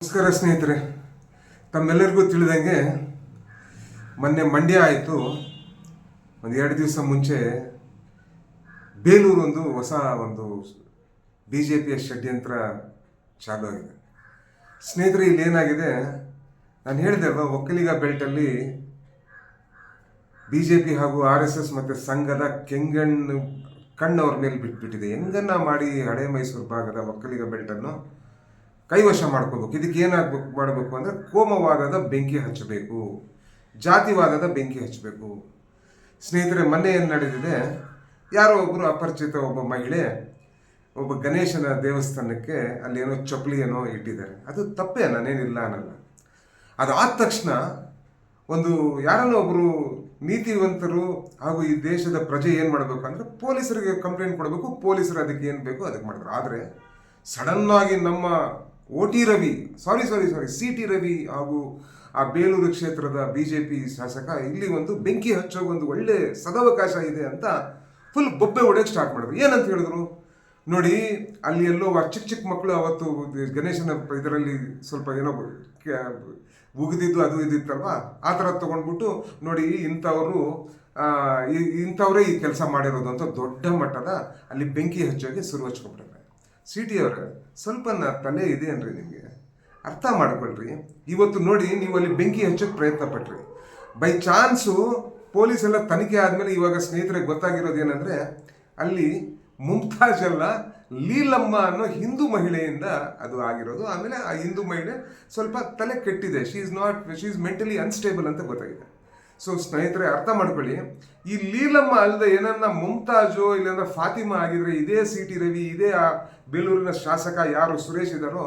ನಮಸ್ಕಾರ ಸ್ನೇಹಿತರೆ, ತಮ್ಮೆಲ್ಲರಿಗೂ ತಿಳಿದಂಗೆ ಮೊನ್ನೆ ಮಂಡ್ಯ ಆಯಿತು. ಒಂದು 2 ದಿವಸ ಮುಂಚೆ ಬೇಲೂರು ಒಂದು BJPಯ ಷಡ್ಯಂತ್ರ ಚಾಲು ಆಗಿದೆ. ಸ್ನೇಹಿತರೆ, ಇಲ್ಲಿ ಏನಾಗಿದೆ, ನಾನು ಹೇಳಿದೆ ಅಲ್ವಾ, ಒಕ್ಕಲಿಗ ಬೆಲ್ಟಲ್ಲಿ BJP ಹಾಗೂ RSS ಮತ್ತು ಸಂಘದ ಕಣ್ಣು ಅವ್ರ ಮೇಲೆ ಬಿಟ್ಬಿಟ್ಟಿದೆ. ಹೆಂಗನ್ನ ಮಾಡಿ ಹಳೆ ಮೈಸೂರು ಭಾಗದ ಒಕ್ಕಲಿಗ ಬೆಲ್ಟನ್ನು ಕೈವಶ ಮಾಡ್ಕೋಬೇಕು. ಇದಕ್ಕೆ ಏನಾಗಬೇಕು ಮಾಡಬೇಕು ಅಂದರೆ ಕೋಮವಾದದ ಬೆಂಕಿ ಹಚ್ಚಬೇಕು, ಜಾತಿವಾದದ ಬೆಂಕಿ ಹಚ್ಚಬೇಕು. ಸ್ನೇಹಿತರೆ, ಮೊನ್ನೆ ಏನು ನಡೆದಿದೆ, ಯಾರೋ ಒಬ್ಬರು ಅಪರಿಚಿತ ಒಬ್ಬ ಮಹಿಳೆ ಒಬ್ಬ ಗಣೇಶನ ದೇವಸ್ಥಾನಕ್ಕೆ ಅಲ್ಲೇನೋ ಚಪ್ಪಲಿ ಏನೋ ಇಟ್ಟಿದ್ದಾರೆ. ಅದು ತಪ್ಪೇ, ನಾನೇನಿಲ್ಲ ಅನ್ನಲ್ಲ. ಅದಾದ ತಕ್ಷಣ ಯಾರನ್ನೋ ಒಬ್ಬರು ನೀತಿವಂತರು ಹಾಗೂ ಈ ದೇಶದ ಪ್ರಜೆ ಏನು ಮಾಡಬೇಕು ಅಂದರೆ ಪೊಲೀಸರಿಗೆ ಕಂಪ್ಲೇಂಟ್ ಕೊಡಬೇಕು. ಪೊಲೀಸರು ಅದಕ್ಕೆ ಏನು ಬೇಕೋ ಅದಕ್ಕೆ ಮಾಡಿದ್ರು. ಆದರೆ ಸಡನ್ನಾಗಿ ನಮ್ಮ CT ರವಿ ಹಾಗೂ ಆ ಬೇಲೂರು ಕ್ಷೇತ್ರದ BJP ಶಾಸಕ ಇಲ್ಲಿ ಬೆಂಕಿ ಹಚ್ಚೋ ಒಳ್ಳೆ ಸದಾವಕಾಶ ಇದೆ ಅಂತ ಫುಲ್ ಬೊಬ್ಬೆ ಹೊಡೆಯೋಕ್ಕೆ ಸ್ಟಾರ್ಟ್ ಮಾಡಿದ್ರು. ಏನಂತ ಹೇಳಿದ್ರು ನೋಡಿ, ಅಲ್ಲಿ ಎಲ್ಲೋ ಚಿಕ್ಕ ಮಕ್ಕಳು ಅವತ್ತು ಗಣೇಶನ ಇದರಲ್ಲಿ ಸ್ವಲ್ಪ ಏನೋ ಉಗಿದಿದ್ದು ಅದು ಇದಿತ್ತಲ್ವಾ, ಆ ಥರ ತೊಗೊಂಡ್ಬಿಟ್ಟು ನೋಡಿ ಇಂಥವರೇ ಈ ಕೆಲಸ ಮಾಡಿರೋದು ಅಂತ ದೊಡ್ಡ ಮಟ್ಟದ ಅಲ್ಲಿ ಬೆಂಕಿ ಹಚ್ಚೋಕ್ಕೆ ಶುರು ಹಚ್ಕೊಂಡ್ಬಿಟ್ರೆ. CT ಅವರೇ, ಸ್ವಲ್ಪ ತಲೆ ಇದೆ ಅನ್ರಿ, ನಿಮಗೆ ಅರ್ಥ ಮಾಡ್ಕೊಳ್ರಿ. ಇವತ್ತು ನೋಡಿ, ನೀವು ಅಲ್ಲಿ ಬೆಂಕಿ ಹಚ್ಚೋಕ್ಕೆ ಪ್ರಯತ್ನ ಪಟ್ರಿ. ಬೈ ಚಾನ್ಸು ಪೊಲೀಸ್ ಎಲ್ಲ ತನಿಖೆ ಆದಮೇಲೆ ಇವಾಗ ಸ್ನೇಹಿತರಿಗೆ ಗೊತ್ತಾಗಿರೋದು ಏನಂದರೆ, ಅಲ್ಲಿ ಮುಮ್ತಾಜ್ ಅಲ್ಲ, ಲೀಲಮ್ಮ ಅನ್ನೋ ಹಿಂದೂ ಮಹಿಳೆಯಿಂದ ಅದು ಆಗಿರೋದು. ಆಮೇಲೆ ಆ ಹಿಂದೂ ಮಹಿಳೆ ಸ್ವಲ್ಪ ತಲೆ ಕೆಟ್ಟಿದೆ, ಶಿ ಈಸ್ ಮೆಂಟಲಿ ಅನ್ಸ್ಟೇಬಲ್ ಅಂತ ಗೊತ್ತಾಗಿದೆ. ಸೊ ಸ್ನೇಹಿತರೆ, ಅರ್ಥ ಮಾಡ್ಕೊಳ್ಳಿ, ಈ ಲೀಲಮ್ಮ ಅಲ್ಲದೆ ಏನನ್ನ ಮುಮ್ತಾಜು ಇಲ್ಲಾಂದ್ರೆ ಫಾತಿಮಾ ಆಗಿದ್ರೆ ಇದೇ CT ರವಿ, ಇದೇ ಆ ಬೇಲೂರಿನ ಶಾಸಕ ಯಾರು ಸುರೇಶ್ ಇದ್ದಾರೋ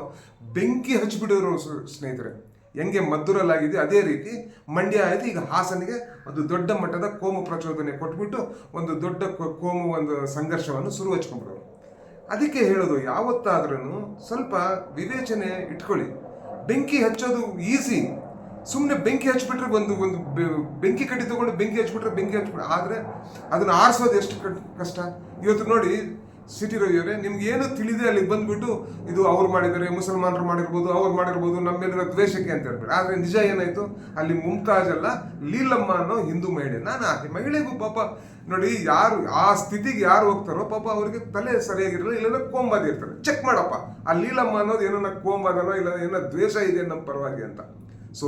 ಬೆಂಕಿ ಹಚ್ಚಿಬಿಡೋರು. ಸ್ನೇಹಿತರೆ, ಹೆಂಗೆ ಮದ್ದೂರಲ್ಲಾಗಿದೆ ಅದೇ ರೀತಿ ಮಂಡ್ಯ ಆಯಿತು. ಈಗ ಹಾಸನಿಗೆ ಒಂದು ದೊಡ್ಡ ಮಟ್ಟದ ಕೋಮು ಪ್ರಚೋದನೆ ಕೊಟ್ಬಿಟ್ಟು ಒಂದು ದೊಡ್ಡ ಕೋಮು ಸಂಘರ್ಷವನ್ನು ಶುರು ಹಚ್ಕೊಂಡ್ಬಿಡೋರು. ಅದಕ್ಕೆ ಹೇಳೋದು, ಯಾವತ್ತಾದ್ರೂ ಸ್ವಲ್ಪ ವಿವೇಚನೆ ಇಟ್ಕೊಳ್ಳಿ. ಬೆಂಕಿ ಹಚ್ಚೋದು ಈಸಿ, ಸುಮ್ಮನೆ ಬೆಂಕಿ ಹಚ್ಬಿಟ್ರೆ ಒಂದು ಬೆಂಕಿ ಕಡ್ಡಿ ತೊಗೊಂಡು ಬೆಂಕಿ ಹಚ್ಬಿಟ್ರೆ ಆದರೆ ಅದನ್ನು ಆರಿಸೋದು ಎಷ್ಟು ಕಷ್ಟ. ಇವತ್ತು ನೋಡಿ CT ರವಿ ಅವರೇ, ನಿಮ್ಗೆ ಏನು ತಿಳಿದೆ ಅಲ್ಲಿ ಬಂದ್ಬಿಟ್ಟು ಇದು ಅವ್ರು ಮಾಡಿದ್ದಾರೆ, ಮುಸಲ್ಮಾನರು ಮಾಡಿರ್ಬೋದು, ನಮ್ಮ ಮೇಲಿರೋ ದ್ವೇಷಕ್ಕೆ ಅಂತ ಹೇಳ್ತಾರೆ. ಆದರೆ ನಿಜ ಏನಾಯಿತು, ಅಲ್ಲಿ ಮುಮ್ತಾಜ್ ಅಲ್ಲ, ಲೀಲಮ್ಮ ಅನ್ನೋ ಹಿಂದೂ ಮಹಿಳೆ. ನಾನು ಆ ಮಹಿಳೆಗೂ ಪಾಪ ನೋಡಿ, ಯಾರು ಆ ಸ್ಥಿತಿಗೆ ಯಾರು ಹೋಗ್ತಾರೋ ಪಾಪ ಅವ್ರಿಗೆ ತಲೆ ಸರಿಯಾಗಿರಲ್ಲ, ಇಲ್ಲಾಂದ್ರೆ ಕೋಂಬಾದಿ ಇರ್ತಾರೆ. ಚೆಕ್ ಮಾಡಪ್ಪ, ಆ ಲೀಲಮ್ಮ ಅನ್ನೋದು ಏನೋ ಕೋಂಬಾದನೋ ಇಲ್ಲ ಏನೋ ದ್ವೇಷ ಇದೆ ನಮ್ಮ ಪರವಾಗಿ ಅಂತ. ಸೊ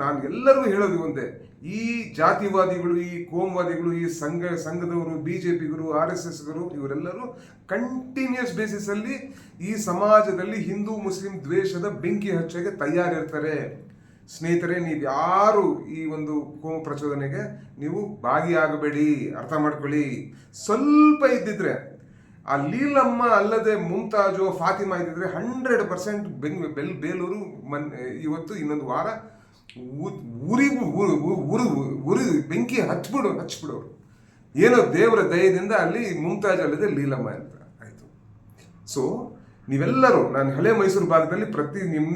ನಾನು ಎಲ್ಲರಿಗೂ ಹೇಳೋದು ಒಂದೇ, ಈ ಜಾತಿವಾದಿಗಳು, ಈ ಕೋಮುವಾದಿಗಳು, ಈ ಸಂಘದವರು, BJPಗರು, RSSಗರು, ಇವರೆಲ್ಲರೂ ಕಂಟಿನ್ಯೂಸ್ ಬೇಸಿಸಲ್ಲಿ ಈ ಸಮಾಜದಲ್ಲಿ ಹಿಂದೂ ಮುಸ್ಲಿಂ ದ್ವೇಷದ ಬೆಂಕಿ ಹಚ್ಚೋಕೆ ತಯಾರಿರ್ತಾರೆ. ಸ್ನೇಹಿತರೆ, ನೀವು ಯಾರು ಈ ಕೋಮು ಪ್ರಚೋದನೆಗೆ ನೀವು ಭಾಗಿಯಾಗಬೇಡಿ, ಅರ್ಥ ಮಾಡ್ಕೊಳ್ಳಿ. ಸ್ವಲ್ಪ ಇದ್ದಿದ್ರೆ, ಆ ಲೀಲಮ್ಮ ಅಲ್ಲದೆ ಮುಮ್ತಾಜು ಫಾತಿಮಾ ಇದ್ದಿದ್ರೆ 100% ಬೇಲೂರು ಇವತ್ತು ಇನ್ನೊಂದು ವಾರ ಉರಿ ಬೆಂಕಿ ಹಚ್ಬಿಡೋರು. ಏನೋ ದೇವರ ದಯದಿಂದ ಅಲ್ಲಿ ಮುಮ್ತಾಜ್ ಅಲ್ಲದೆ ಲೀಲಮ್ಮ ಅಂತ ಆಯಿತು. ಸೊ ನೀವೆಲ್ಲರೂ, ನಾನು ಹಳೆ ಮೈಸೂರು ಭಾಗದಲ್ಲಿ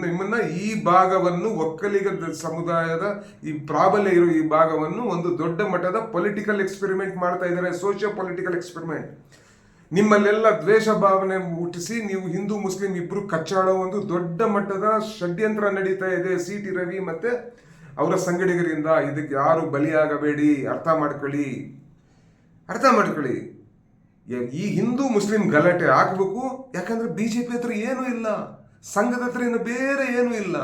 ನಿಮ್ಮನ್ನ ಈ ಭಾಗವನ್ನು, ಒಕ್ಕಲಿಗ ಸಮುದಾಯದ ಈ ಪ್ರಾಬಲ್ಯ ಇರೋ ಈ ಭಾಗವನ್ನು ಒಂದು ದೊಡ್ಡ ಮಟ್ಟದ ಪೊಲಿಟಿಕಲ್ ಎಕ್ಸ್ಪೆರಿಮೆಂಟ್ ಮಾಡ್ತಾ ಇದ್ದಾರೆ, ಸೋಷಿಯೋ ಪೊಲಿಟಿಕಲ್ ಎಕ್ಸ್ಪೆರಿಮೆಂಟ್. ನಿಮ್ಮಲ್ಲೆಲ್ಲ ದ್ವೇಷ ಭಾವನೆ ಹುಟ್ಟಿಸಿ ನೀವು ಹಿಂದೂ ಮುಸ್ಲಿಂ ಇಬ್ಬರು ಕಚ್ಚಾಡೋ ಒಂದು ದೊಡ್ಡ ಮಟ್ಟದ ಷಡ್ಯಂತ್ರ ನಡೀತಾ ಇದೆ CT ರವಿ ಮತ್ತೆ ಅವರ ಸಂಗಡಿಗರಿಂದ. ಇದಕ್ಕೆ ಯಾರು ಬಲಿಯಾಗಬೇಡಿ, ಅರ್ಥ ಮಾಡ್ಕೊಳ್ಳಿ. ಈ ಹಿಂದೂ ಮುಸ್ಲಿಂ ಗಲಾಟೆ ಆಗಬೇಕು, ಯಾಕಂದ್ರೆ BJP ಹತ್ರ ಏನೂ ಇಲ್ಲ, ಸಂಘದ ಹತ್ರ ಇನ್ನು ಬೇರೆ ಏನೂ ಇಲ್ಲ.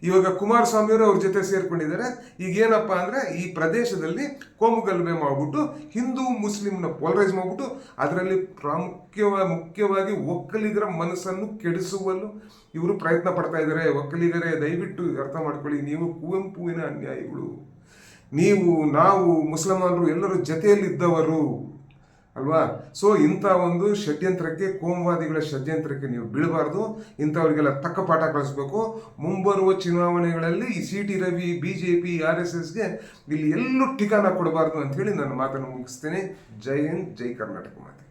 ಇವಾಗ ಕುಮಾರಸ್ವಾಮಿ ಅವರು ಅವ್ರ ಜೊತೆ ಸೇರ್ಕೊಂಡಿದ್ದಾರೆ. ಈಗ ಏನಪ್ಪ ಅಂದರೆ, ಈ ಪ್ರದೇಶದಲ್ಲಿ ಕೋಮುಗಲಭೆ ಮಾಡಿಬಿಟ್ಟು ಹಿಂದೂ ಮುಸ್ಲಿಂನ ಪೋಲರೈಸ್ ಮಾಡಿಬಿಟ್ಟು ಅದರಲ್ಲಿ ಮುಖ್ಯವಾಗಿ ಒಕ್ಕಲಿಗರ ಮನಸ್ಸನ್ನು ಕೆಡಿಸುವಲು ಇವರು ಪ್ರಯತ್ನ ಪಡ್ತಾ ಇದ್ದಾರೆ. ಒಕ್ಕಲಿಗರೇ, ದಯವಿಟ್ಟು ಅರ್ಥ ಮಾಡ್ಕೊಳ್ಳಿ, ನೀವು ಕುವೆಂಪುವಿನ ಅನ್ಯಾಯಿಗಳು. ನಾವು ಮುಸಲ್ಮಾನರು ಎಲ್ಲರೂ ಜೊತೆಯಲ್ಲಿದ್ದವರು ಅಲ್ವಾ. ಸೊ ಇಂಥ ಷಡ್ಯಂತ್ರಕ್ಕೆ, ಕೋಮುವಾದಿಗಳ ಷಡ್ಯಂತ್ರಕ್ಕೆ ನೀವು ಬೀಳಬಾರ್ದು. ಇಂಥವ್ರಿಗೆಲ್ಲ ತಕ್ಕ ಪಾಠ ಕಳಿಸ್ಬೇಕು. ಮುಂಬರುವ ಚುನಾವಣೆಗಳಲ್ಲಿ ಈ CT ರವಿ, BJP, RSSಗೆ ಇಲ್ಲಿ ಎಲ್ಲೂ ಠಿಕಾಣ ಕೊಡಬಾರ್ದು ಅಂತ ಹೇಳಿ ನನ್ನ ಮಾತನ್ನು ಮುಗಿಸ್ತೇನೆ. ಜೈ ಹಿಂದ್, ಜೈ ಕರ್ನಾಟಕ ಮಾತೆ.